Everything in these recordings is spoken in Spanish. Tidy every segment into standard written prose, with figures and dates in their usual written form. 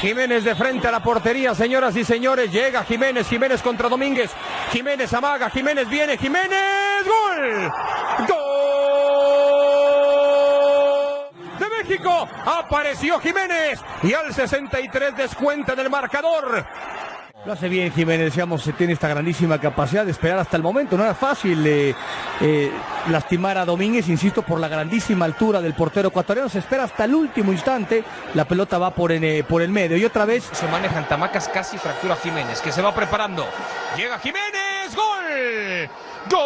Jiménez de frente a la portería, señoras y señores. Llega Jiménez, Jiménez contra Domínguez. Jiménez amaga, Jiménez viene, Jiménez. ¡Gol! ¡Gol! De México. Apareció Jiménez. Y al 63 descuenta en el marcador. Lo hace bien Jiménez, digamos, tiene esta grandísima capacidad de esperar hasta el momento. No era fácil lastimar a Domínguez, insisto, por la grandísima altura del portero ecuatoriano. Se espera hasta el último instante, la pelota va por el medio. Y otra vez se manejan tamacas, casi fractura Jiménez, que se va preparando. Llega Jiménez, ¡gol! ¡Gol!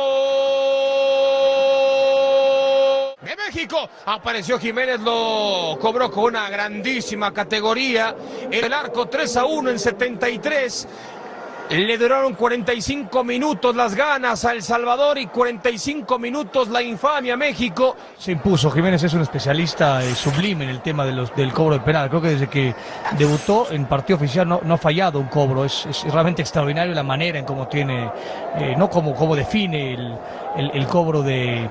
De México. Apareció Jiménez, lo cobró con una grandísima categoría. El arco 3-1 en 73. Le duraron 45 minutos las ganas a El Salvador y 45 minutos la infamia a México. se impuso. Jiménez es un especialista sublime en el tema del cobro de penal. Creo que desde que debutó en partido oficial no ha fallado un cobro. Es realmente extraordinario la manera en cómo tiene, no cómo define el cobro de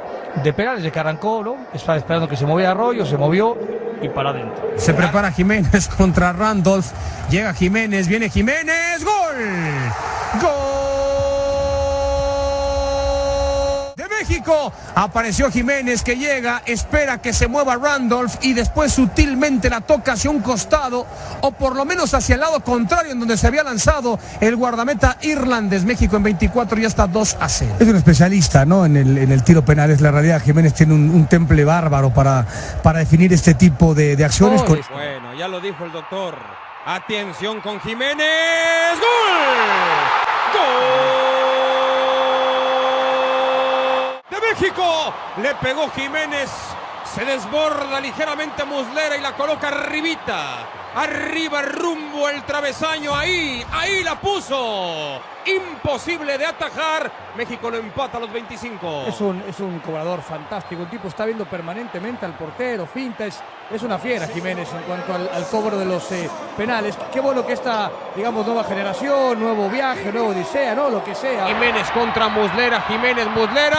penales. Desde que arrancó, ¿no? Estaba esperando que se moviera Arroyo, se movió y para adentro. Se prepara Jiménez contra Randolph. Llega Jiménez, viene Jiménez. ¡Gol! ¡Gol! De México. Apareció Jiménez, que llega, espera que se mueva Randolph y después sutilmente la toca hacia un costado o por lo menos hacia el lado contrario en donde se había lanzado el guardameta irlandés. México en 24 ya está 2-0. Es un especialista, ¿no? en el tiro penal. Es la realidad. Jiménez tiene un temple bárbaro para definir este tipo de acciones. Bueno, ya lo dijo el doctor. Atención con Jiménez. ¡Gol! ¡Gol! De México. Le pegó Jiménez. Se desborda ligeramente Muslera y la coloca arribita. Arriba rumbo el travesaño. Ahí la puso. Imposible de atajar. México lo empata a los 25. Es un cobrador fantástico. El tipo está viendo permanentemente al portero, finta. Es una fiera Jiménez en cuanto al cobro de los penales. Qué bueno que esta, digamos, nueva generación, nuevo viaje, nuevo odisea, ¿no? Lo que sea. Jiménez contra Muslera. Jiménez, Muslera.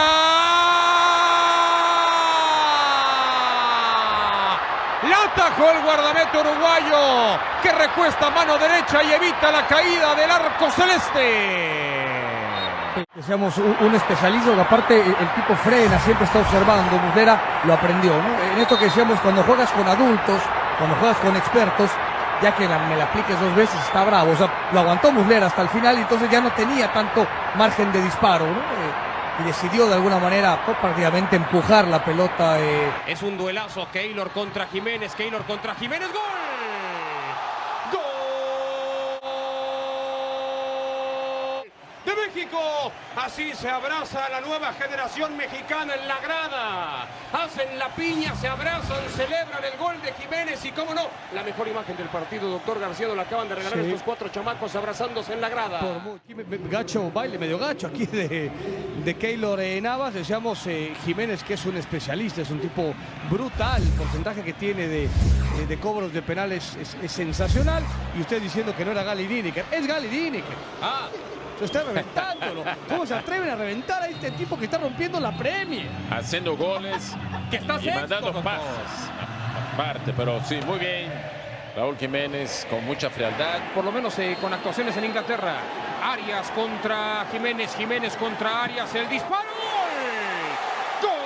La atajó el guardameta uruguayo, que recuesta mano derecha y evita la caída del arco celeste. Decíamos un especialista, porque aparte el tipo frena, siempre está observando. Muslera lo aprendió, ¿no? En esto que decíamos, cuando juegas con adultos, cuando juegas con expertos, ya que me la apliques 2 veces, está bravo. O sea, lo aguantó Muslera hasta el final y entonces ya no tenía tanto margen de disparo, ¿no? Y decidió de alguna manera prácticamente empujar la pelota. Es un duelazo. Keylor contra Jiménez. Keylor contra Jiménez. ¡Gol! ¡Gol! De México. Así se abraza la nueva generación mexicana en la grada. Hacen la piña, se abrazan, celebran el gol de Jiménez y, cómo no, la mejor imagen del partido. Doctor García, lo acaban de regalar estos 4 chamacos abrazándose en la grada. Gacho, baile medio gacho aquí de Keylor Navas. Decíamos Jiménez, que es un especialista, es un tipo brutal. El porcentaje que tiene de cobros de penales es sensacional. Y usted diciendo que no era Gary Lineker. Es Gary Lineker. Se está reventándolo. ¿Cómo se atreven a reventar a este tipo que está rompiendo la Premier? Haciendo goles Que está y mandando pases. Aparte, pero sí, muy bien. Raúl Jiménez con mucha frialdad. Por lo menos con actuaciones en Inglaterra. Arias contra Jiménez, Jiménez contra Arias, el disparo. ¡Gol! ¡Gol!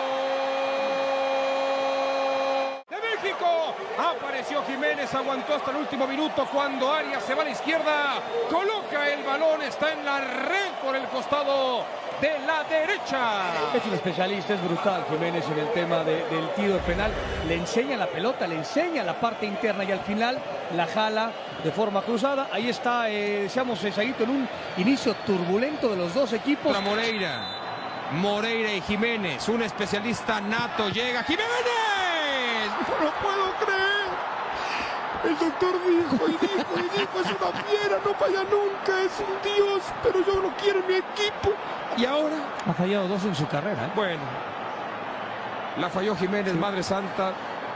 ¡De México! Apareció Jiménez, aguantó hasta el último minuto cuando Arias se va a la izquierda, coloca el balón, está en la red por el costado de la derecha. Es un especialista, es brutal Jiménez en el tema del tiro de penal. Le enseña la pelota, le enseña la parte interna y al final la jala de forma cruzada. Ahí está, decíamos, Saguito, en un inicio turbulento de los dos equipos. Moreira y Jiménez, un especialista nato, llega Jiménez. No lo puedo creer. El doctor dijo, es una fiera, no falla nunca, es un dios, pero yo lo quiero en mi equipo. Y ahora ha fallado 2 en su carrera. Bueno, la falló Jiménez, Madre Santa.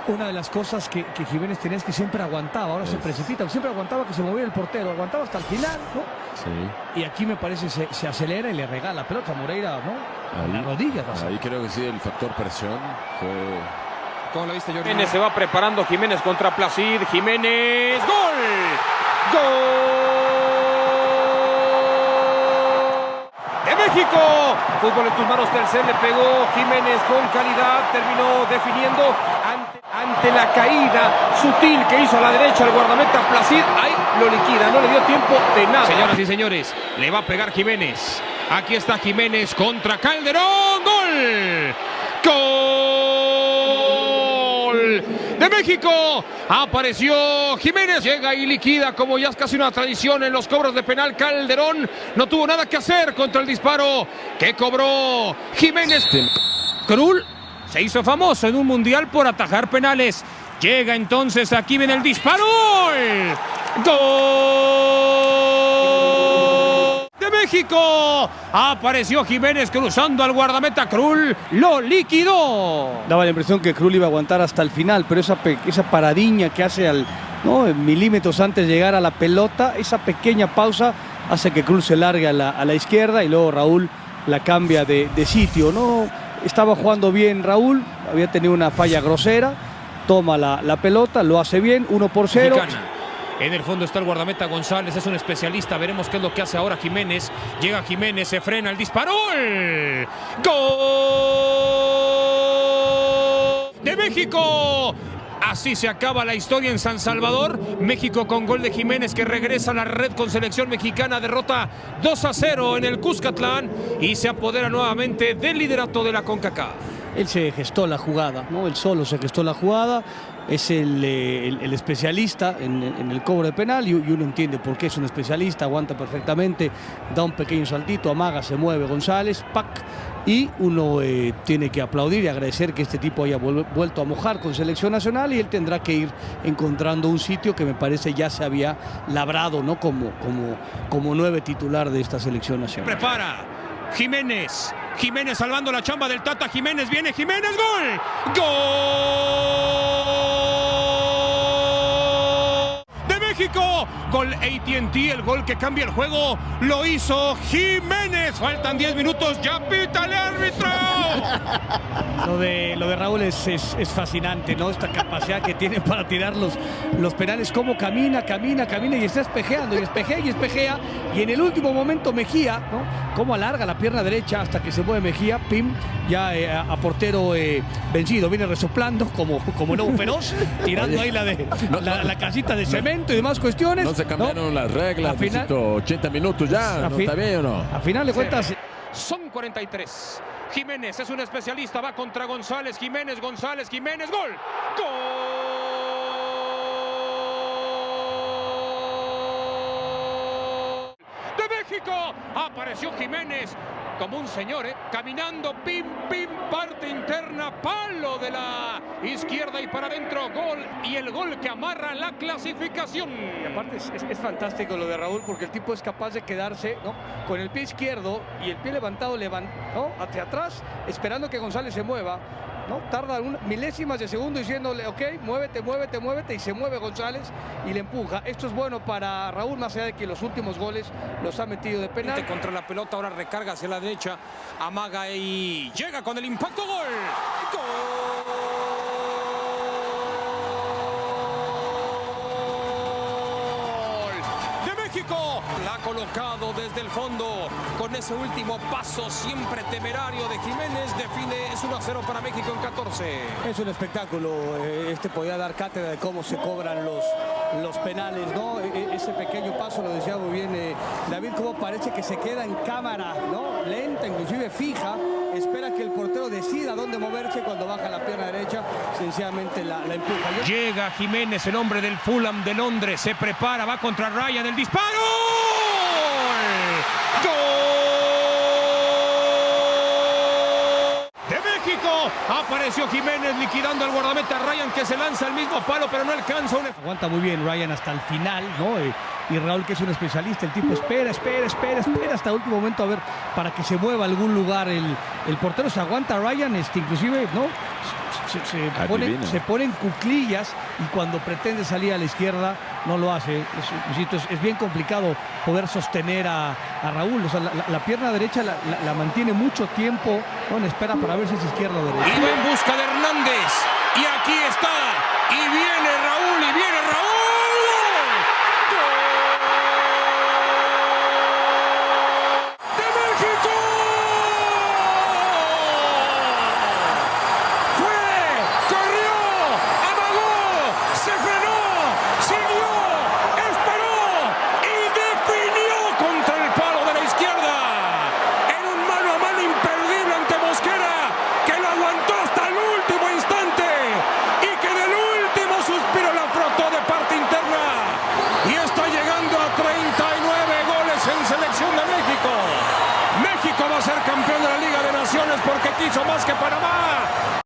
Una de las cosas que Jiménez tenía es que siempre aguantaba, ahora se precipita, siempre aguantaba que se moviera el portero, aguantaba hasta el final, ¿no? Sí. Y aquí me parece se acelera y le regala la pelota a Moreira, ¿no? A la rodilla. Ahí creo que sí, el factor presión fue... ¿Cómo la viste, Jordi? Jiménez se va preparando, Jiménez contra Placid, Jiménez, ¡gol! México. Fútbol en tus manos, tercer, le pegó Jiménez con calidad, terminó definiendo ante la caída sutil que hizo a la derecha el guardameta Placid. Ahí lo liquida, no le dio tiempo de nada. Señoras y señores, le va a pegar Jiménez. Aquí está Jiménez contra Calderón. ¡Gol! ¡Gol! De México. Apareció Jiménez. Llega y liquida, como ya es casi una tradición en los cobros de penal. Calderón no tuvo nada que hacer contra el disparo que cobró Jiménez. Krul se hizo famoso en un mundial por atajar penales. Llega entonces, aquí viene el disparo. ¡Gol! De México. Apareció Jiménez cruzando al guardameta. Krul lo liquidó. Daba la impresión que Krul iba a aguantar hasta el final, pero esa paradiña que hace milímetros antes de llegar a la pelota, esa pequeña pausa hace que Krul se largue a la izquierda y luego Raúl la cambia de sitio, ¿no? Estaba jugando bien Raúl, había tenido una falla grosera, toma la pelota, lo hace bien, 1-0. Mexicana. En el fondo está el guardameta González, es un especialista. Veremos qué es lo que hace ahora Jiménez. Llega Jiménez, se frena el disparo. ¡Gol! ¡De México! Así se acaba la historia en San Salvador. México con gol de Jiménez, que regresa a la red con selección mexicana. Derrota 2-0 en el Cuscatlán y se apodera nuevamente del liderato de la CONCACAF. Él se gestó la jugada, ¿no? Él solo se gestó la jugada. Es el especialista en el cobro de penal y uno entiende por qué es un especialista, aguanta perfectamente, da un pequeño saltito, amaga, se mueve González, ¡pac! Y uno tiene que aplaudir y agradecer que este tipo haya vuelto a mojar con selección nacional, y él tendrá que ir encontrando un sitio que me parece ya se había labrado, ¿no? Como 9 titular de esta selección nacional. Prepara Jiménez salvando la chamba del Tata. Jiménez viene, Jiménez, gol. ¡Gol! De México. Gol AT&T, el gol que cambia el juego. Lo hizo Jiménez. Faltan 10 minutos, ya pita el árbitro. Lo de Raúl es fascinante, ¿no? Esta capacidad que tiene para tirar los penales, cómo camina y está espejeando, y espejea, y en el último momento Mejía, ¿no? Cómo alarga la pierna derecha hasta que se mueve Mejía, pim, ya a portero vencido, viene resoplando como lobo feroz, tirando ahí la casita de cemento y demás cuestiones. No se cambiaron las reglas, final, 80 minutos ya, ¿no está bien o no? A final de cuentas... Son 43. Jiménez es un especialista, va contra González. Jiménez, gol. ¡Gol! De México. Apareció Jiménez como un señor, caminando, pim, parte interna, palo de la izquierda y para adentro, gol, y el gol que amarra la clasificación. Y aparte es fantástico lo de Raúl, porque el tipo es capaz de quedarse, ¿no? Con el pie izquierdo y el pie levantado, ¿no? Hacia atrás, esperando que González se mueva, ¿no? Tarda milésimas de segundo diciéndole, ok, muévete, y se mueve González y le empuja. Esto es bueno para Raúl, más allá de que los últimos goles los ha metido de penal. Contra la pelota, ahora recarga hacia la derecha, amaga y llega con el impacto, gol. De México, la ha colocado desde el fondo con ese último paso siempre temerario de Jiménez. Define, es 1-0 para México en 14. Es un espectáculo, podía dar cátedra de cómo se cobran los penales, ¿no? Ese pequeño paso, lo decía muy bien David, cómo parece que se queda en cámara, ¿no? Lenta, inclusive fija, espera que el portero decida dónde moverse. Cuando baja la pierna derecha, sencillamente la empuja. Llega Jiménez, el hombre del Fulham de Londres, se prepara, va contra Ryan, el disparo. ¡Gol! De México. Apareció Jiménez liquidando al guardameta Ryan, que se lanza al mismo palo, pero no alcanza. Aguanta muy bien Ryan hasta el final, ¿no? Y Raúl, que es un especialista, el tipo espera hasta el último momento, a ver, para que se mueva a algún lugar el portero. Se aguanta Ryan, inclusive, ¿no? Se pone en cuclillas, y cuando pretende salir a la izquierda no lo hace. Es bien complicado poder sostener a Raúl. O sea, la pierna derecha la mantiene mucho tiempo, ¿no? En espera para ver si es izquierda o derecha. Iba en busca de Hernández, y aquí está, y viene Raúl, ¡Gol! ¡De México! más que Panamá.